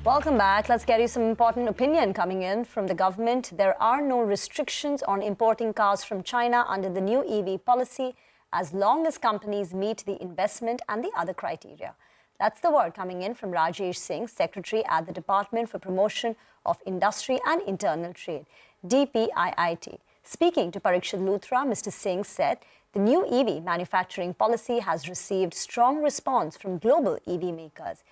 Welcome back. Let's get you some important opinion coming in from the government. There are no restrictions on importing cars from China under the new EV policy as long as companies meet the investment and the other criteria. That's the word coming in from Rajesh Singh, Secretary at the Department for Promotion of Industry and Internal Trade, DPIIT. Speaking to Parikshit Luthra, Mr. Singh said the new EV manufacturing policy has received strong response from global EV makers.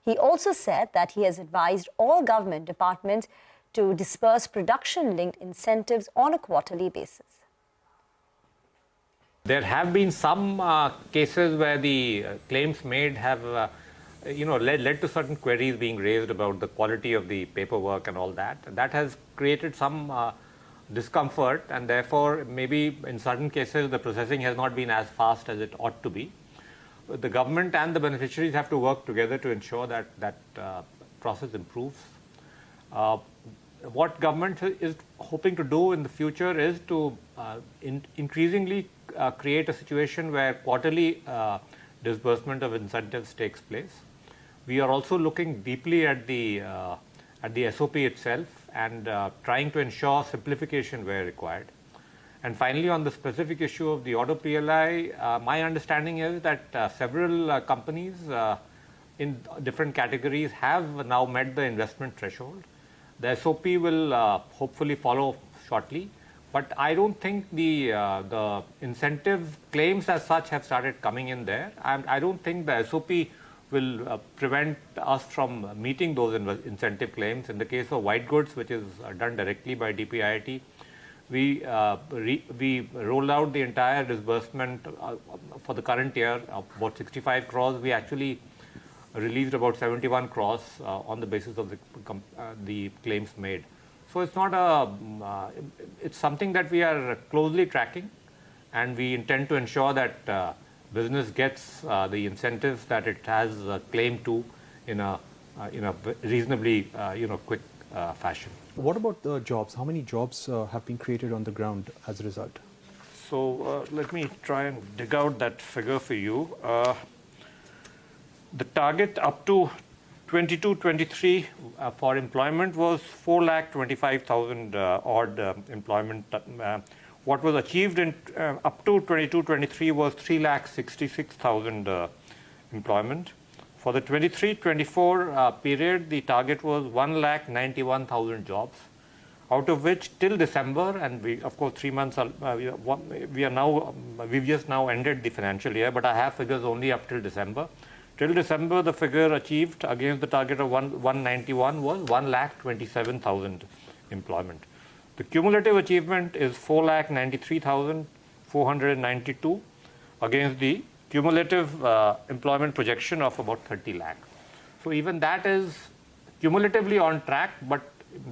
He also said that he has advised all government departments to disperse production-linked incentives on a quarterly basis. There have been some cases where the claims made have, led to certain queries being raised about the quality of the paperwork and all that. That has created some discomfort, and therefore maybe in certain cases the processing has not been as fast as it ought to be. The government and the beneficiaries have to work together to ensure that that process improves. What government is hoping to do in the future is to increasingly create a situation where quarterly disbursement of incentives takes place. We are also looking deeply at the SOP itself and trying to ensure simplification where required. And finally, on the specific issue of the auto PLI, my understanding is that several companies in different categories have now met the investment threshold. The SOP will hopefully follow shortly, but I don't think the incentive claims as such have started coming in there. I don't think the SOP will prevent us from meeting those incentive claims. In the case of white goods, which is done directly by DPIIT, we rolled out the entire disbursement for the current year of about 65 crores. We actually released about 71 crores on the basis of the claims made. So it's not it's something that we are closely tracking, and we intend to ensure that business gets the incentives that it has claimed to in a reasonably quick fashion. What about the jobs? How many jobs have been created on the ground as a result? So let me try and dig out that figure for you. The target up to 22-23 for employment was 4,25,000 odd employment. What was achieved in up to 22-23 was 3,66,000 employment. For the 23-24 period, the target was 1,91,000 jobs, out of which till December, and we, of course, 3 months, we've just now ended the financial year, but I have figures only up till December. Till December, the figure achieved against the target of 191 was 1,27,000 employment. The cumulative achievement is 4,93,492 against the cumulative employment projection of about 30 lakh. So even that is cumulatively on track, but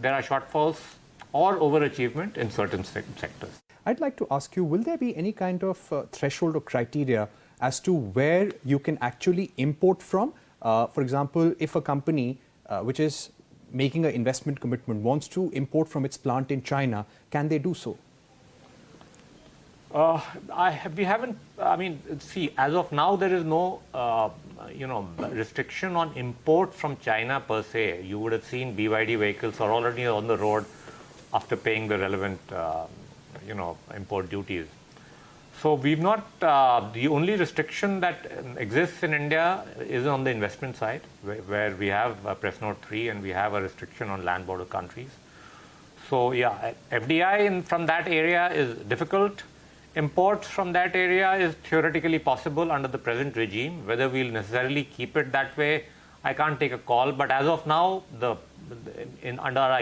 there are shortfalls or overachievement in certain sectors. I'd like to ask you, will there be any kind of threshold or criteria as to where you can actually import from? For example, if a company which is making an investment commitment wants to import from its plant in China, can they do so? We haven't, see, as of now, there is no, restriction on import from China per se. You would have seen BYD vehicles are already on the road after paying the relevant, import duties. So we've not, the only restriction that exists in India is on the investment side, where we have Press Note 3 and we have a restriction on land border countries. So yeah, FDI from that area is difficult. Imports from that area is theoretically possible under the present regime. Whether we'll necessarily keep it that way, I can't take a call. But as of now, under our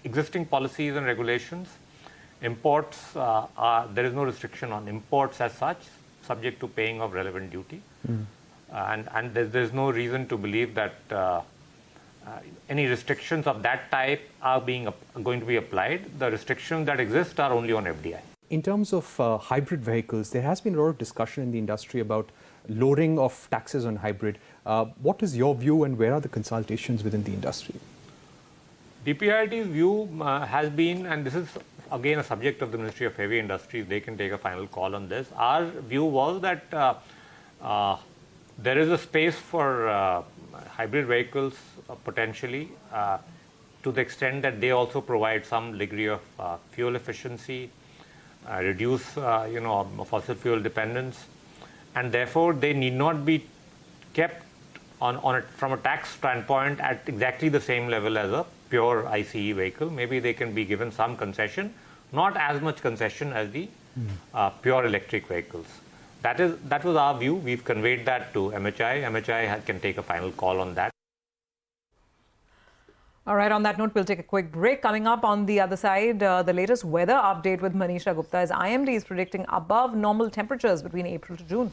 existing policies and regulations, imports, there is no restriction on imports as such, subject to paying of relevant duty. And there's no reason to believe that any restrictions of that type are going to be applied. The restrictions that exist are only on FDI. In terms of hybrid vehicles, there has been a lot of discussion in the industry about lowering of taxes on hybrid. What is your view, and where are the consultations within the industry? DPIIT's view has been, and this is again a subject of the Ministry of Heavy Industries, they can take a final call on this. Our view was that there is a space for hybrid vehicles potentially to the extent that they also provide some degree of fuel efficiency, reduce fossil fuel dependence, and therefore they need not be kept from a tax standpoint at exactly the same level as a pure ICE vehicle. Maybe they can be given some concession, not as much concession as the pure electric vehicles. That was our view. We've conveyed that to MHI. MHI can take a final call on that. All right, on that note, we'll take a quick break. Coming up on the other side, the latest weather update with Manisha Gupta as IMD is predicting above normal temperatures between April to June.